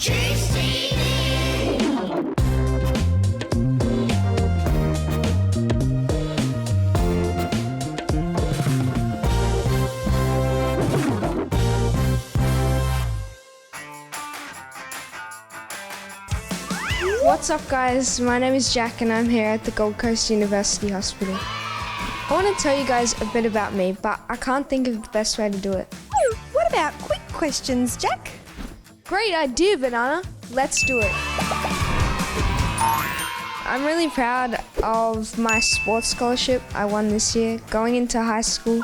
What's up guys, my name is Jack and I'm here at the Gold Coast University Hospital. I want to tell you guys a bit about me, but I can't think of the best way to do it. Oh, what about quick questions, Jack? Great idea, Banana. Let's do it. I'm really proud of my sports scholarship I won this year. Going into high school,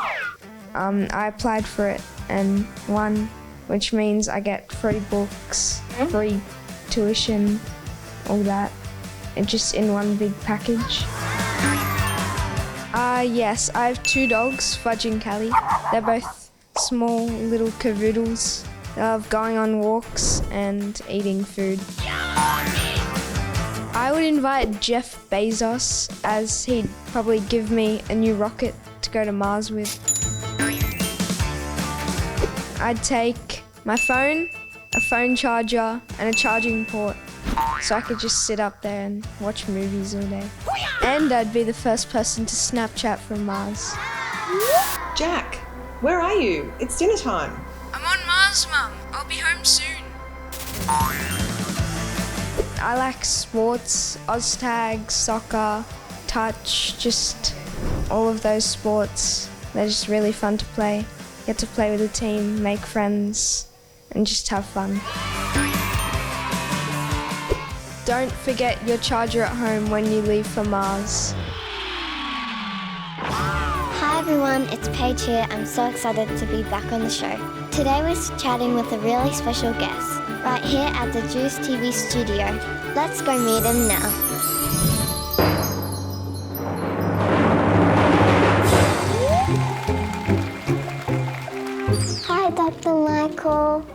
I applied for it and won, which means I get free books, free tuition, all that, and just in one big package. Yes, I have 2 dogs, Fudge and Callie. They're both small little cavoodles. They love going on walks and eating food. I would invite Jeff Bezos, as he'd probably give me a new rocket to go to Mars with. I'd take my phone, a phone charger, and a charging port, so I could just sit up there and watch movies all day. And I'd be the first person to Snapchat from Mars. Jack, where are you? It's dinner time. I'm on Mars, Mum. I'll be home soon. I like sports, Oztag, soccer, touch, just all of those sports. They're just really fun to play. Get to play with a team, make friends, and just have fun. Don't forget your charger at home when you leave for Mars. Hi everyone, it's Paige here. I'm so excited to be back on the show. Today we're chatting with a really special guest, right here at the Juice TV studio. Let's go meet him now. Hi Dr. Michael.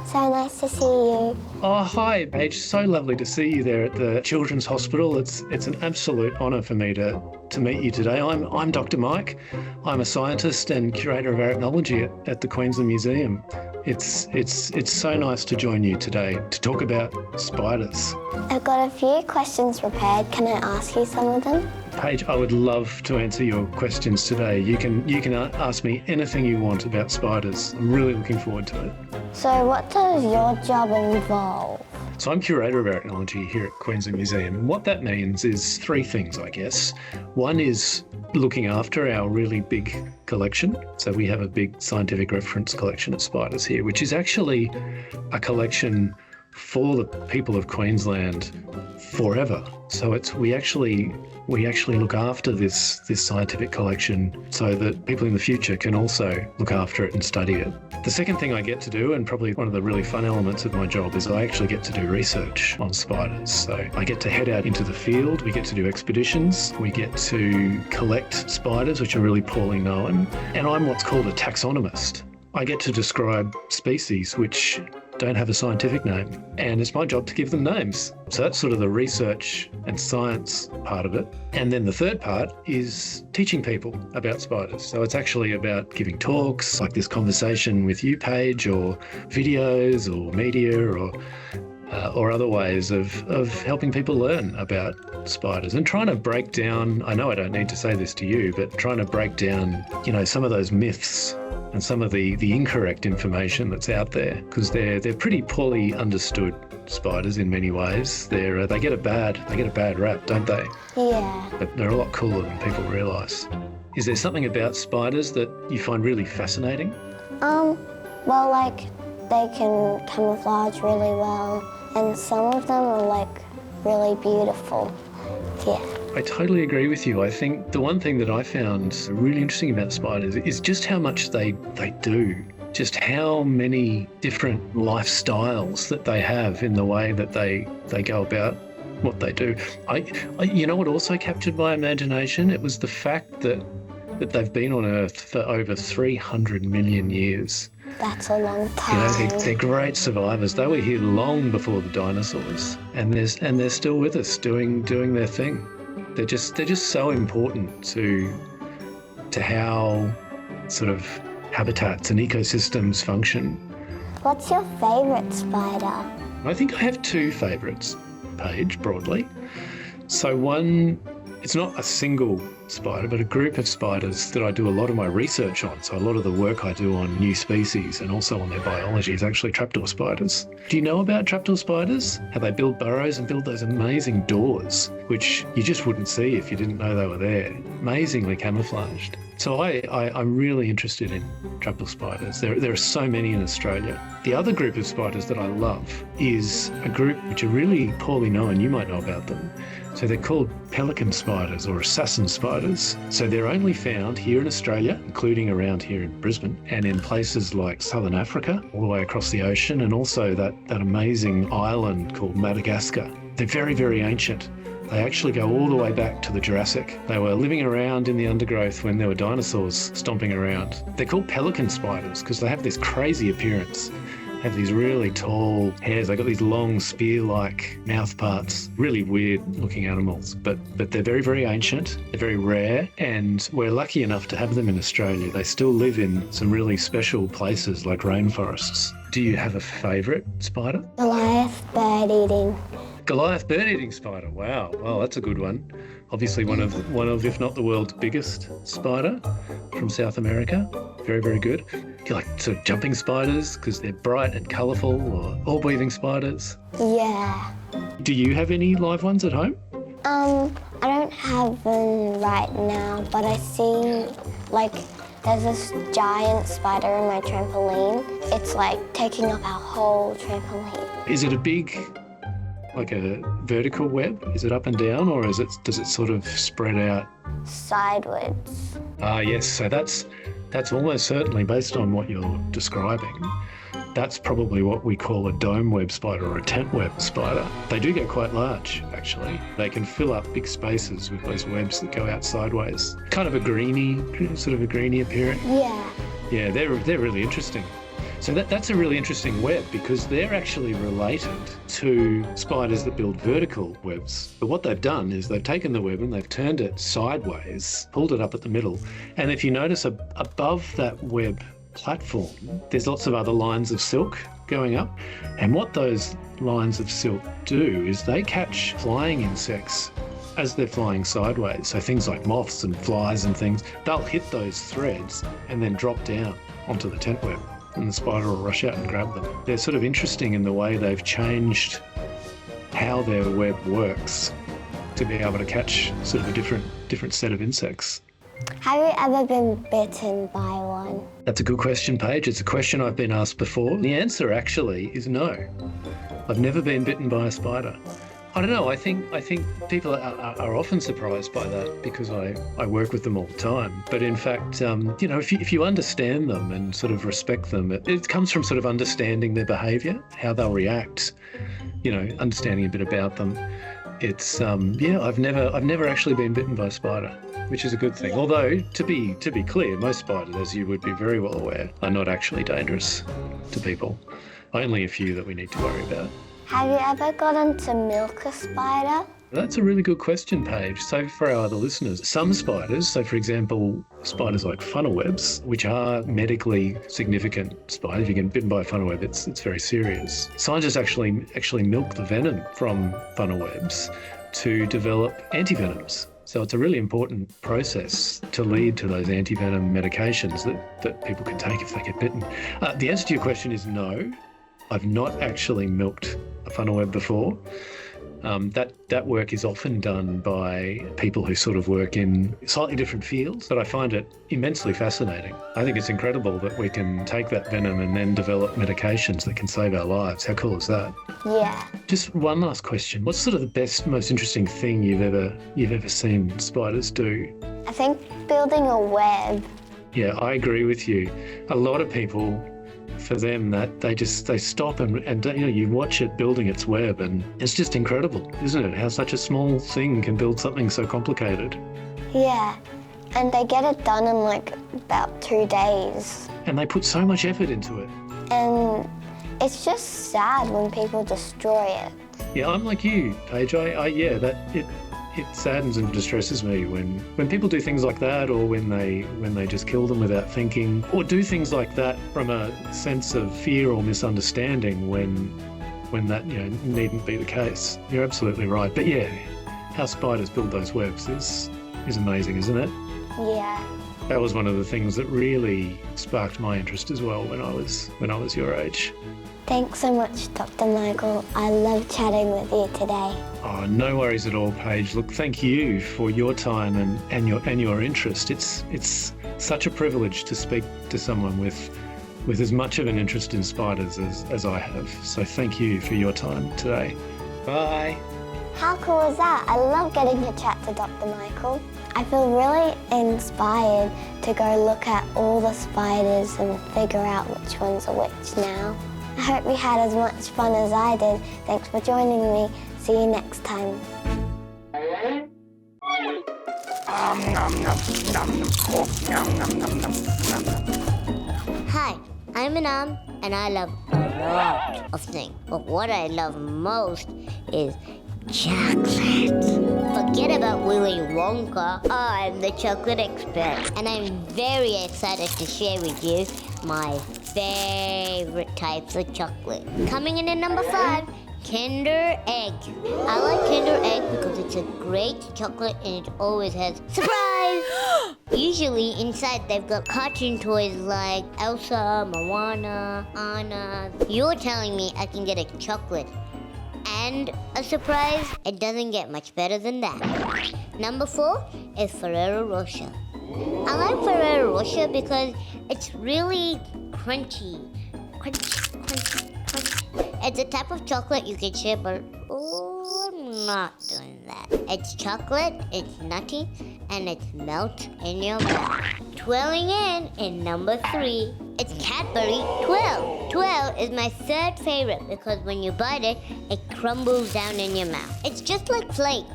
So nice to see you. Oh, hi, Paige. So lovely to see you there at the Children's Hospital. It's an absolute honour for me to meet you today. I'm Dr. Mike. I'm a scientist and curator of arachnology at the QLD Museum. It's so nice to join you today to talk about spiders. I've got a few questions prepared. Can I ask you some of them? Paige, I would love to answer your questions today. You can ask me anything you want about spiders. I'm really looking forward to it. So what does your job involve? So I'm curator of arachnology here at QLD Museum, and what that means is 3 things, I guess. One is looking after our really big collection. So we have a big scientific reference collection of spiders here, which is actually a collection for the people of Queensland forever. So we actually look after this scientific collection so that people in the future can also look after it and study it. The second thing I get to do, and probably one of the really fun elements of my job, is I actually get to do research on spiders. So I get to head out into the field, we get to do expeditions, we get to collect spiders which are really poorly known, and I'm what's called a taxonomist. I get to describe species which don't have a scientific name, and it's my job to give them names. So that's sort of the research and science part of it. And then the third part is teaching people about spiders. So it's actually about giving talks like this conversation with you, Paige, or videos or media or other ways of helping people learn about spiders and trying to break down, I know I don't need to say this to you, but trying to break down, some of those myths and some of the incorrect information that's out there, because they're pretty poorly understood, spiders, in many ways. They get a bad rap, don't they? Yeah. But they're a lot cooler than people realise. Is there something about spiders that you find really fascinating? Well, like, they can camouflage really well, and some of them are, really beautiful. Yeah. I totally agree with you. I think the one thing that I found really interesting about spiders is just how much they do, just how many different lifestyles that they have in the way that they go about what they do. You know what also captured my imagination? It was the fact that they've been on Earth for over 300 million years. That's a long time. They're great survivors. They were here long before the dinosaurs, and they're still with us doing their thing. They're just so important to how sort of habitats and ecosystems function. What's your favourite spider? I think I have two favourites, Paige, broadly. So one, it's not a single spider, but a group of spiders that I do a lot of my research on. So a lot of the work I do on new species and also on their biology is actually trapdoor spiders. Do you know about trapdoor spiders? How they build burrows and build those amazing doors, which you just wouldn't see if you didn't know they were there. Amazingly camouflaged. So I'm really interested in trapdoor spiders. There are so many in Australia. The other group of spiders that I love is a group which are really poorly known. You might know about them. So they're called pelican spiders or assassin spiders. So they're only found here in Australia, including around here in Brisbane, and in places like Southern Africa, all the way across the ocean, and also that amazing island called Madagascar. They're very, very ancient. They actually go all the way back to the Jurassic. They were living around in the undergrowth when there were dinosaurs stomping around. They're called pelican spiders because they have this crazy appearance. They have these really tall hairs. They've got these long spear-like mouth parts. Really weird looking animals, but they're very, very ancient. They're very rare, and we're lucky enough to have them in Australia. They still live in some really special places like rainforests. Do you have a favourite spider? Goliath bird-eating. Goliath bird-eating spider. Wow. Well, that's a good one. Obviously one of, if not the world's biggest spider from South America. Very, very good. Do you like sort of jumping spiders because they're bright and colourful, or orb-weaving spiders? Yeah. Do you have any live ones at home? I don't have them right now, but I see, there's this giant spider in my trampoline. It's taking up our whole trampoline. Is it a big, like a vertical web? Is it up and down, or does it sort of spread out? Sideways. Ah, yes. So that's almost certainly, based on what you're describing, that's probably what we call a dome web spider or a tent web spider. They do get quite large, actually. They can fill up big spaces with those webs that go out sideways. Kind of a greeny appearance. Yeah. Yeah, they're really interesting. So that's a really interesting web because they're actually related to spiders that build vertical webs. But what they've done is they've taken the web and they've turned it sideways, pulled it up at the middle. And if you notice above that web platform, there's lots of other lines of silk going up. And what those lines of silk do is they catch flying insects as they're flying sideways. So things like moths and flies and things, they'll hit those threads and then drop down onto the tent web, and the spider will rush out and grab them. They're sort of interesting in the way they've changed how their web works to be able to catch sort of a different set of insects. Have you ever been bitten by one? That's a good question, Paige. It's a question I've been asked before. The answer actually is no. I've never been bitten by a spider. I don't know. I think people are often surprised by that because I work with them all the time. But in fact, if you understand them and sort of respect them, it comes from sort of understanding their behaviour, how they'll react. Understanding a bit about them. It's I've never actually been bitten by a spider, which is a good thing. Yeah. Although to be clear, most spiders, as you would be very well aware, are not actually dangerous to people. Only a few that we need to worry about. Have you ever gotten to milk a spider? That's a really good question, Paige. So for our other listeners, some spiders, so for example, spiders like funnel webs, which are medically significant spiders, if you get bitten by a funnel web, it's very serious. Scientists actually milk the venom from funnel webs to develop antivenoms. So it's a really important process to lead to those antivenom medications that people can take if they get bitten. The answer to your question is no. I've not actually milked a funnel web before. That work is often done by people who sort of work in slightly different fields, but I find it immensely fascinating. I think it's incredible that we can take that venom and then develop medications that can save our lives. How cool is that? Yeah. Just one last question. What's sort of the best, most interesting thing you've ever seen spiders do? I think building a web. Yeah, I agree with you. A lot of people, for them, that they stop and you watch it building its web, and it's just incredible, isn't it? How such a small thing can build something so complicated. Yeah, and they get it done in about 2 days. And they put so much effort into it. And it's just sad when people destroy it. Yeah, I'm like you, Paige. It saddens and distresses me when people do things like that, or when they just kill them without thinking, or do things like that from a sense of fear or misunderstanding when when that needn't be the case. You're absolutely right. But yeah, how spiders build those webs is amazing, isn't it? Yeah. That was one of the things that really sparked my interest as well when I was your age. Thanks so much, Dr. Michael. I love chatting with you today. Oh, no worries at all, Paige. Look, thank you for your time and your interest. It's such a privilege to speak to someone with as much of an interest in spiders as I have. So thank you for your time today. Bye. How cool is that? I love getting to chat to Dr. Michael. I feel really inspired to go look at all the spiders and figure out which ones are which now. I hope you had as much fun as I did. Thanks for joining me. See you next time. Hi, I'm Anam, and I love a lot of things. But what I love most is chocolate. Forget about Willy Wonka. I'm the chocolate expert, and I'm very excited to share with you my favorite types of chocolate. Coming in at number 5, Kinder Egg. I like Kinder Egg because it's a great chocolate and it always has surprise! Usually inside they've got cartoon toys like Elsa, Moana, Anna. You're telling me I can get a chocolate and a surprise? It doesn't get much better than that. Number 4 is Ferrero Rocher. I like Ferrero Rocher because it's really crunchy. It's a type of chocolate you can share, but I'm not doing that. It's chocolate, it's nutty, and it melts in your mouth. Twirling in number 3, it's Cadbury Twirl. Twirl is my 3rd favorite because when you bite it, it crumbles down in your mouth. It's just like flake,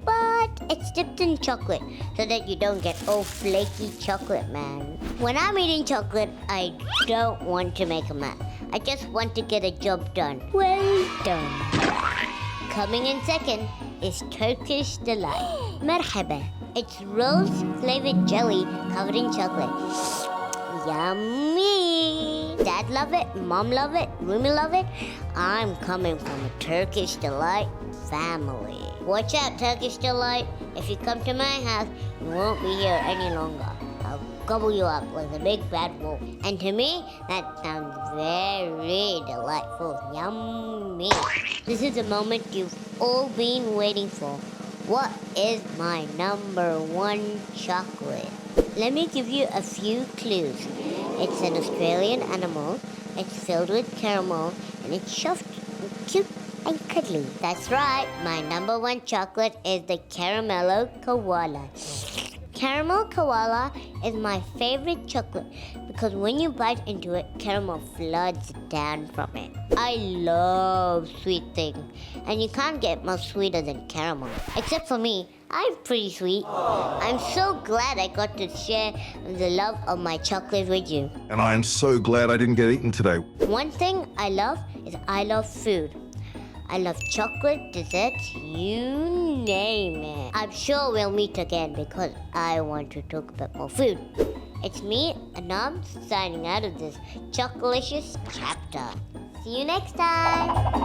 but it's dipped in chocolate so that you don't get all flaky chocolate, man. When I'm eating chocolate, I don't want to make a mess. I just want to get a job done. Well done. Coming in second is Turkish Delight. Merhaba. It's rose-flavored jelly covered in chocolate. Yummy! Dad love it, Mom love it, Rumi love it. I'm coming from a Turkish Delight family. Watch out, Turkish Delight. If you come to my house, you won't be here any longer. I'll gobble you up like a big bad wolf. And to me, that sounds very delightful. Yummy. This is a moment you've all been waiting for. What is my number 1 chocolate? Let me give you a few clues. It's an Australian animal, it's filled with caramel, and it's soft, cute, and cuddly. That's right, my number 1 chocolate is the Caramello Koala. Caramel Koala is my favorite chocolate because when you bite into it, caramel floods down from it. I love sweet things, and you can't get much sweeter than caramel. Except for me, I'm pretty sweet. I'm so glad I got to share the love of my chocolate with you. And I am so glad I didn't get eaten today. One thing I love is I love food. I love chocolate, desserts, you name it. I'm sure we'll meet again because I want to talk about more food. It's me, Anam, signing out of this chocolicious chapter. See you next time.